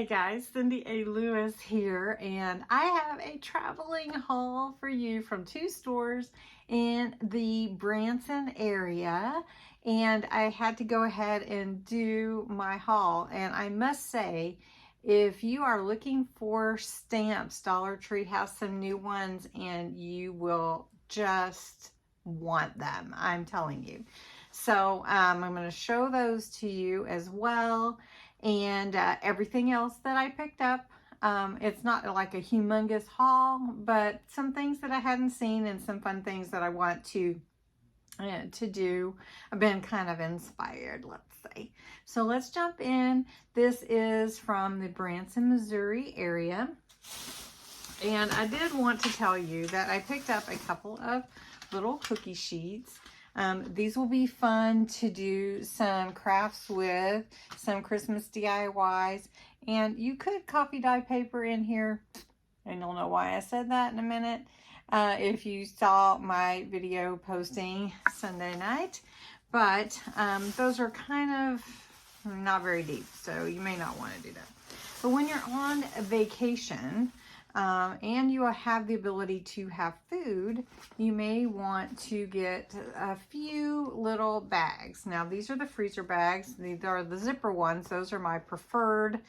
Hey guys, Cindy A. Lewis here, and I have a traveling haul for you from two stores in the Branson area, and I had to go ahead and do my haul. And I must say, if you are looking for stamps, Dollar Tree has some new ones and you will just want them, I'm telling you. So I'm going to show those to you as well, and everything else that I picked up. It's not like a humongous haul, but some things that I hadn't seen and some fun things that I want to do. I've been kind of inspired, let's say. So let's jump in. This is from the Branson, Missouri area. And I did want to tell you that I picked up a couple of little cookie sheets. These will be fun to do some crafts with, some Christmas DIYs, and you could copy dye paper in here, and you'll know why I said that in a minute if you saw my video posting Sunday night. But those are kind of not very deep, so you may not want to do that. But when you're on a vacation, and you have the ability to have food, you may want to get a few little bags. Now, these are the freezer bags. These are the zipper ones. Those are my preferred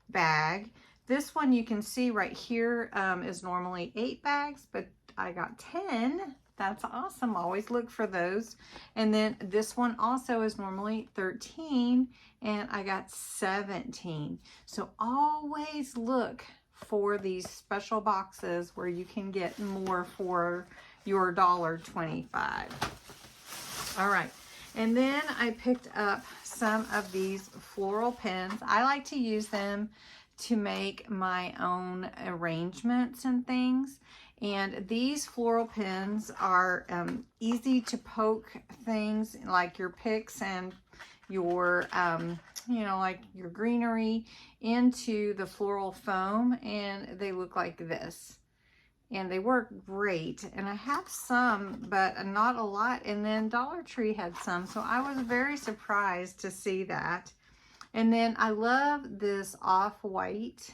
bag. This one you can see right here is normally 8 bags, but I got 10. That's awesome. Always look for those. And then this one also is normally 13, and I got 17. So always look for these special boxes where you can get more for your $1.25. All right, and then I picked up some of these floral pens. I like to use them to make my own arrangements and things. And these floral pens are easy to poke things like your picks and your you know, like your greenery into the floral foam, and they look like this, and they work great. And I have some, but not a lot. And then Dollar Tree had some, so I was very surprised to see that. And then I love this off-white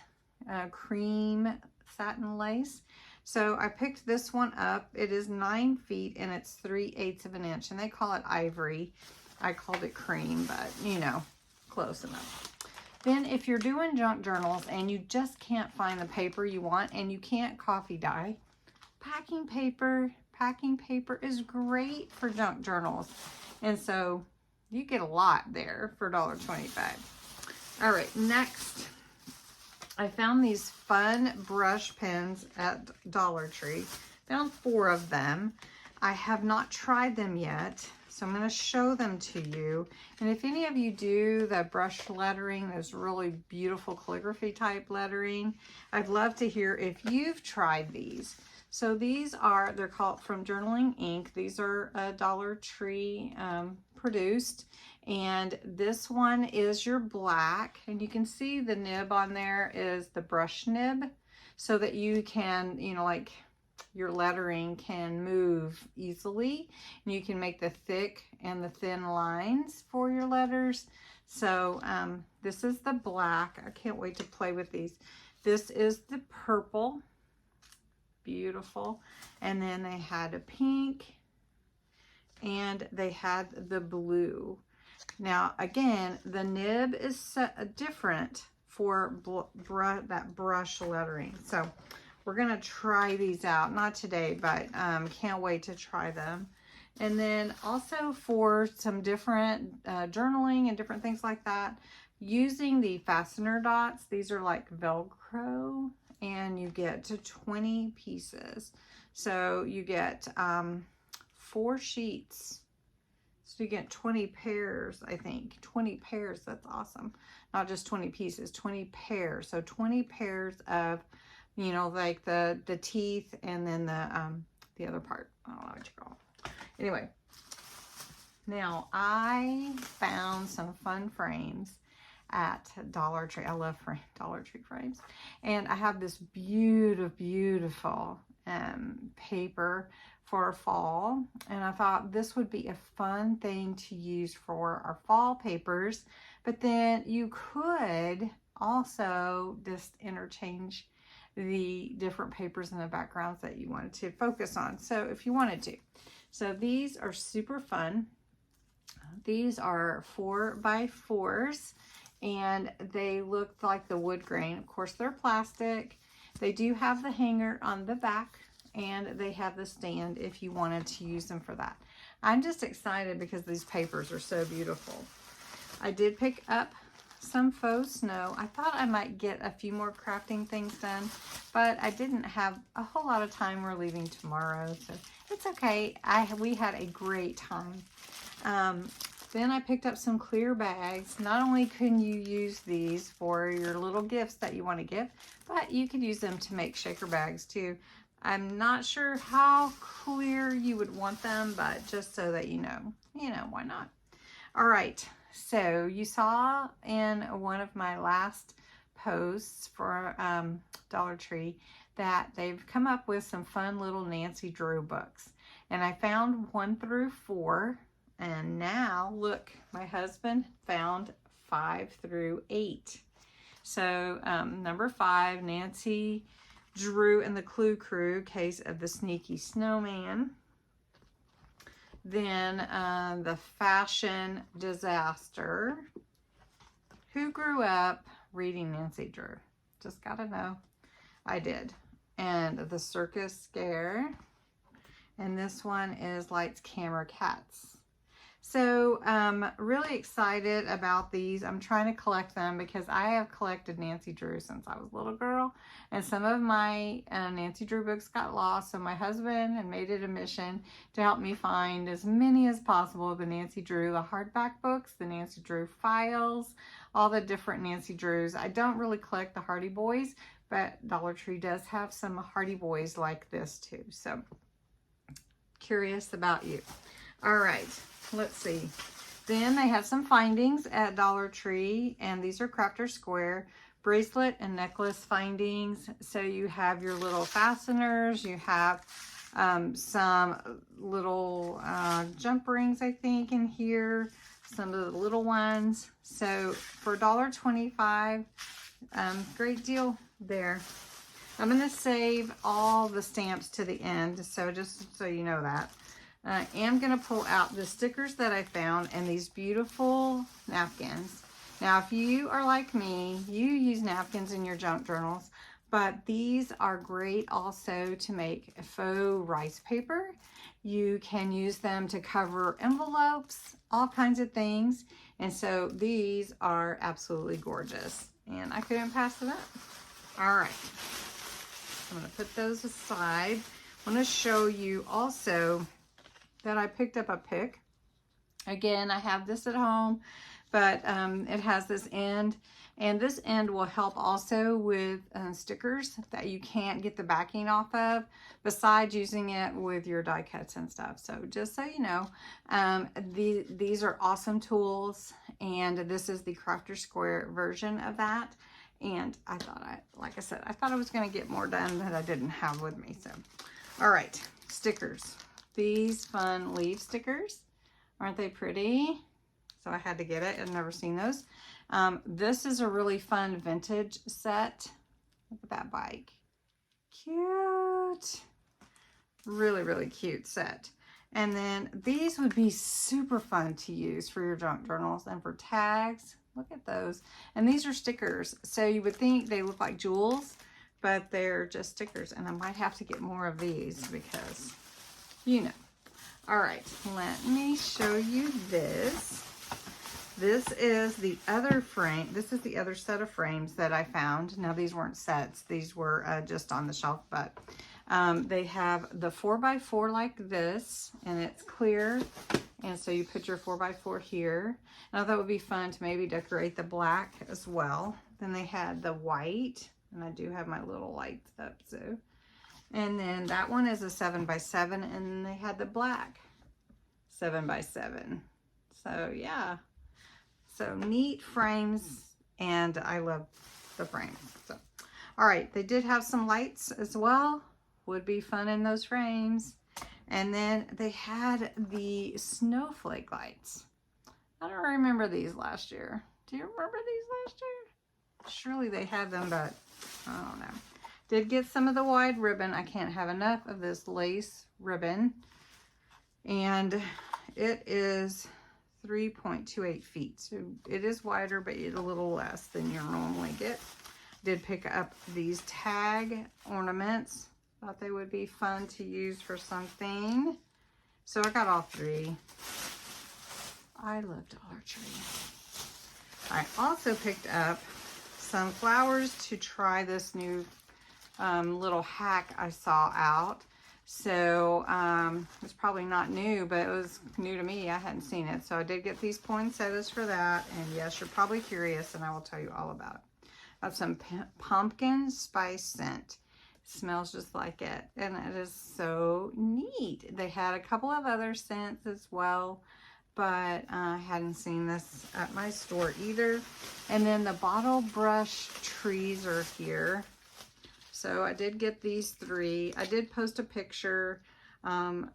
cream satin lace. So I picked this one up. It is 9 feet and it's 3/8 of an inch, and they call it ivory. I called it cream, but you know, close enough. Then if you're doing junk journals and you just can't find the paper you want and you can't coffee dye, packing paper is great for junk journals. And so you get a lot there for $1.25. All right, next, I found these fun brush pens at Dollar Tree. Found 4 of them. I have not tried them yet, so I'm going to show them to you. And if any of you do the brush lettering, those really beautiful calligraphy type lettering, I'd love to hear if you've tried these. So these are, they're called From Journaling Ink. These are Dollar Tree produced. And this one is your black. And you can see the nib on there is the brush nib, so that you can, you know, like, your lettering can move easily, and you can make the thick and the thin lines for your letters. So this is the black. I can't wait to play with these. This is the purple, beautiful. And then they had a pink, and they had the blue. Now again, the nib is different for that brush lettering. So we're gonna try these out, not today, but can't wait to try them. And then also for some different journaling and different things like that, using the fastener dots. These are like Velcro, and you get to 20 pieces. So you get 4 sheets. So you get 20 pairs, I think. 20 pairs, that's awesome. Not just 20 pieces, 20 pairs. So 20 pairs of, you know, like the teeth, and then the other part. I don't know what you call it. Anyway, now I found some fun frames at Dollar Tree. I love Dollar Tree frames. And I have this beautiful paper for fall, and I thought this would be a fun thing to use for our fall papers. But then you could also just interchange the different papers in the backgrounds that you wanted to focus on. So if you wanted to. So these are super fun. These are 4x4s and they look like the wood grain. Of course, they're plastic. They do have the hanger on the back and they have the stand if you wanted to use them for that. I'm just excited because these papers are so beautiful. I did pick up some faux snow. I thought I might get a few more crafting things done, but I didn't have a whole lot of time. We're leaving tomorrow, so it's okay. We had a great time. Then I picked up some clear bags. Not only can you use these for your little gifts that you want to give, but you could use them to make shaker bags too. I'm not sure how clear you would want them, but just so that you know, why not? All right. So you saw in one of my last posts for Dollar Tree that they've come up with some fun little Nancy Drew books. And I found 1 through 4. And now look, my husband found 5 through 8. So number 5, Nancy Drew and the Clue Crew, Case of the Sneaky Snowman. Then the Fashion Disaster. Who grew up reading Nancy Drew? Just gotta know. I did. And the Circus Scare. And this one is Lights, Camera, Cats. So really excited about these. I'm trying to collect them because I have collected Nancy Drew since I was a little girl. And some of my Nancy Drew books got lost. So my husband had made it a mission to help me find as many as possible of the Nancy Drew, the hardback books, the Nancy Drew files, all the different Nancy Drews. I don't really collect the Hardy Boys, but Dollar Tree does have some Hardy Boys like this too. So curious about you. All right. Let's see. Then they have some findings at Dollar Tree, and these are Crafter Square bracelet and necklace findings. So you have your little fasteners, you have some little jump rings, I think, in here, some of the little ones. So for $1.25, great deal there. I'm going to save all the stamps to the end, so just so you know that. I am going to pull out the stickers that I found and these beautiful napkins. Now, if you are like me, you use napkins in your junk journals, but these are great also to make faux rice paper. You can use them to cover envelopes, all kinds of things. And so these are absolutely gorgeous. And I couldn't pass it up. All right. I'm going to put those aside. I want to show you also that I picked up a pick. Again, I have this at home, but it has this end, and this end will help also with stickers that you can't get the backing off of, besides using it with your die cuts and stuff. So just so you know, these are awesome tools, and this is the Crafter Square version of that. And I thought, like I said, I thought I was going to get more done that I didn't have with me. So, all right, stickers. These fun leaf stickers. Aren't they pretty? So I had to get it. I've never seen those. This is a really fun vintage set. Look at that bike. Cute. Really, really cute set. And then these would be super fun to use for your junk journals and for tags. Look at those. And these are stickers. So you would think they look like jewels, but they're just stickers. And I might have to get more of these because, you know. All right, let me show you this. This is the other frame. This is the other set of frames that I found. Now, these weren't sets. These were just on the shelf, but they have the 4x4 like this, and it's clear. And so you put your 4x4 here. And I thought it would be fun to maybe decorate the black as well. Then they had the white, and I do have my little lights up, so. And then that one is a 7x7, and they had the black 7x7. So yeah, so neat frames, and I love the frames. So, all right, they did have some lights as well. Would be fun in those frames. And then they had the snowflake lights. I don't remember these last year. Do you remember these last year? Surely they have them, but I don't know. Did get some of the wide ribbon. I can't have enough of this lace ribbon. And it is 3.28 feet. So it is wider, but it's a little less than you normally get. Did pick up these tag ornaments. Thought they would be fun to use for something. So I got all three. I love Dollar Tree. I also picked up some flowers to try this new little hack I saw out. So it's probably not new, but it was new to me. I hadn't seen it. So I did get these poinsettias for that. And yes, you're probably curious, and I will tell you all about it. Got some pumpkin spice scent. It smells just like it, and it is so neat. They had a couple of other scents as well, but I hadn't seen this at my store either. And then the bottle brush trees are here. So I did get these three. I did post a picture.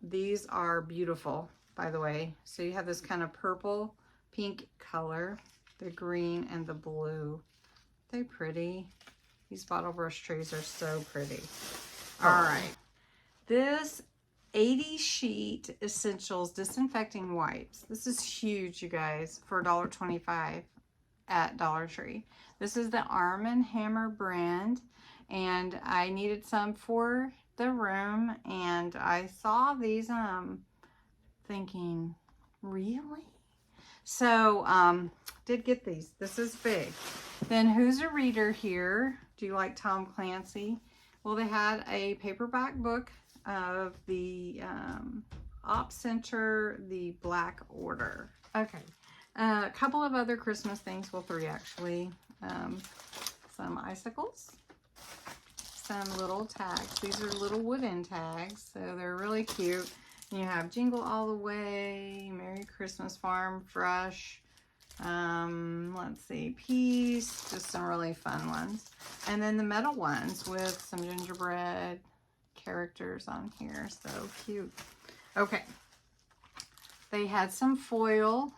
These are beautiful, by the way. So you have this kind of purple, pink color, the green and the blue. They're pretty. These bottle brush trees are so pretty. All right. This 80 sheet essentials disinfecting wipes. This is huge, you guys, for $1.25 at Dollar Tree. This is the Arm & Hammer brand, and I needed some for the room, and I saw these thinking, really? So did get these. This is big. Then Who's a Reader here? Do you like Tom Clancy? Well, they had a paperback book of the Op Center, the Black Order. Okay. A couple of other Christmas things. Well, three actually. Some icicles. Some little tags. These are little wooden tags, so they're really cute. You have Jingle All the Way, Merry Christmas Farm Fresh. Let's see, Peace, just some really fun ones. And then the metal ones with some gingerbread characters on here. So cute. Okay. They had some foil,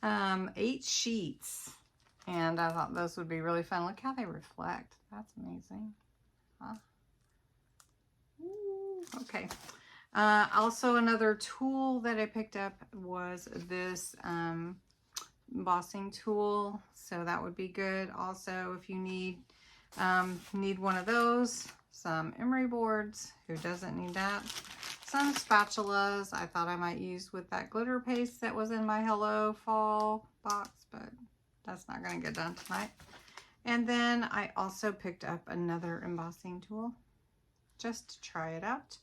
8 sheets. And I thought those would be really fun. Look how they reflect. That's amazing. Huh? Ooh, okay. Also, another tool that I picked up was this embossing tool. So that would be good. Also, if you need one of those, some emery boards. Who doesn't need that? Some spatulas I thought I might use with that glitter paste that was in my Hello Fall box, but that's not going to get done tonight. And then I also picked up another embossing tool just to try it out.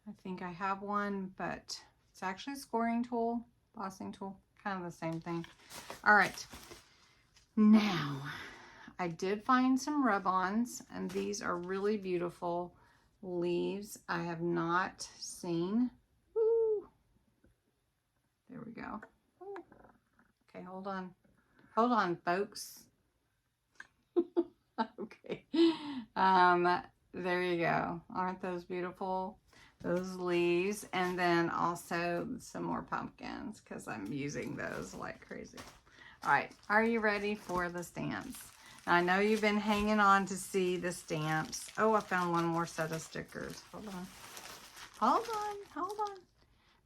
I think I have one, but it's actually a scoring tool, embossing tool, kind of the same thing. All right, now I did find some rub-ons, and these are really beautiful leaves I have not seen. Woo. There we go. Ooh. Okay, hold on, folks. Okay, there you go. Aren't those beautiful? Those leaves, and then also some more pumpkins because I'm using those like crazy. All right, are you ready for the stamps? Now, I know you've been hanging on to see the stamps. Oh, I found one more set of stickers. Hold on.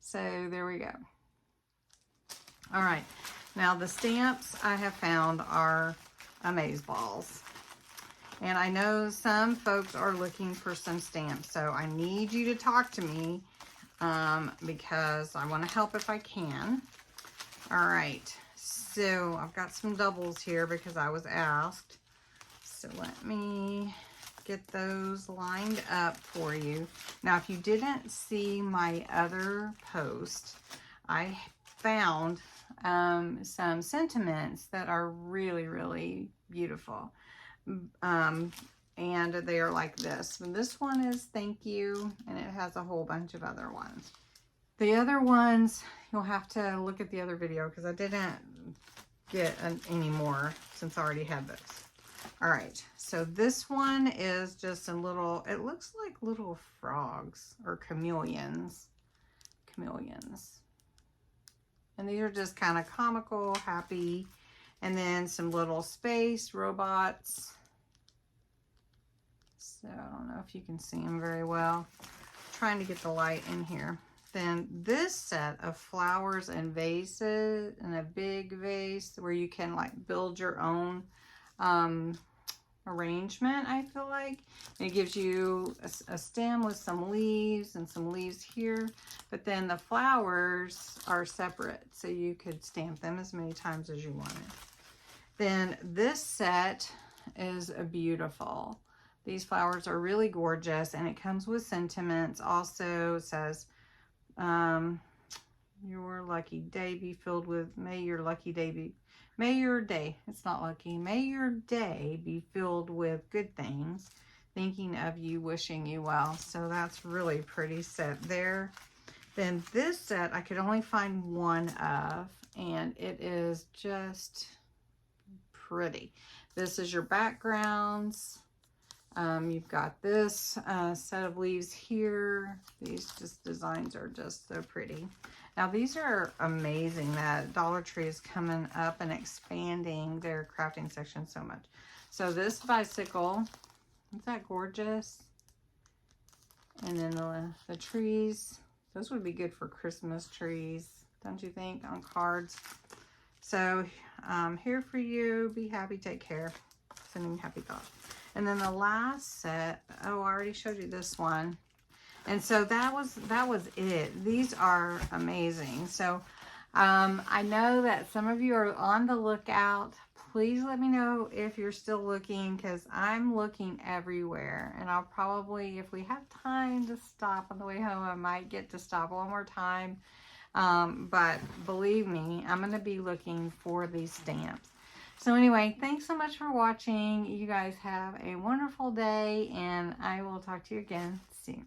So there we go. All right, now the stamps I have found are amazeballs. And I know some folks are looking for some stamps, so I need you to talk to me because I want to help if I can. All right, so I've got some doubles here because I was asked. So let me get those lined up for you. Now, if you didn't see my other post, I found some sentiments that are really, really beautiful. And they are like this. And this one is thank you, and it has a whole bunch of other ones. The other ones, you'll have to look at the other video because I didn't get any more since I already had those. All right, so this one is just a little, it looks like little frogs or chameleons. And these are just kind of comical, happy. And then some little space robots. So I don't know if you can see them very well. I'm trying to get the light in here. Then this set of flowers and vases, and a big vase where you can like build your own arrangement, I feel like. And it gives you a stem with some leaves and some leaves here, but then the flowers are separate, so you could stamp them as many times as you wanted. Then this set is beautiful. These flowers are really gorgeous, and it comes with sentiments. Also, it says, your lucky day be filled with, may your lucky day be, may your day, it's not lucky, may your day be filled with good things, thinking of you, wishing you well. So that's really pretty set there. Then this set I could only find one of, and it is just pretty. This is your backgrounds. You've got this set of leaves here. These just designs are just so pretty. Now these are amazing that Dollar Tree is coming up and expanding their crafting section so much. So this bicycle, isn't that gorgeous? And then the trees, those would be good for Christmas trees, don't you think, on cards? So here for you, be happy, take care, sending happy thoughts. And then the last set, oh, I already showed you this one. And so that was it. These are amazing. So I know that some of you are on the lookout. Please let me know if you're still looking, because I'm looking everywhere. And I'll probably, if we have time to stop on the way home, I might get to stop one more time. But believe me, I'm going to be looking for these stamps. So anyway, thanks so much for watching. You guys have a wonderful day, and I will talk to you again soon.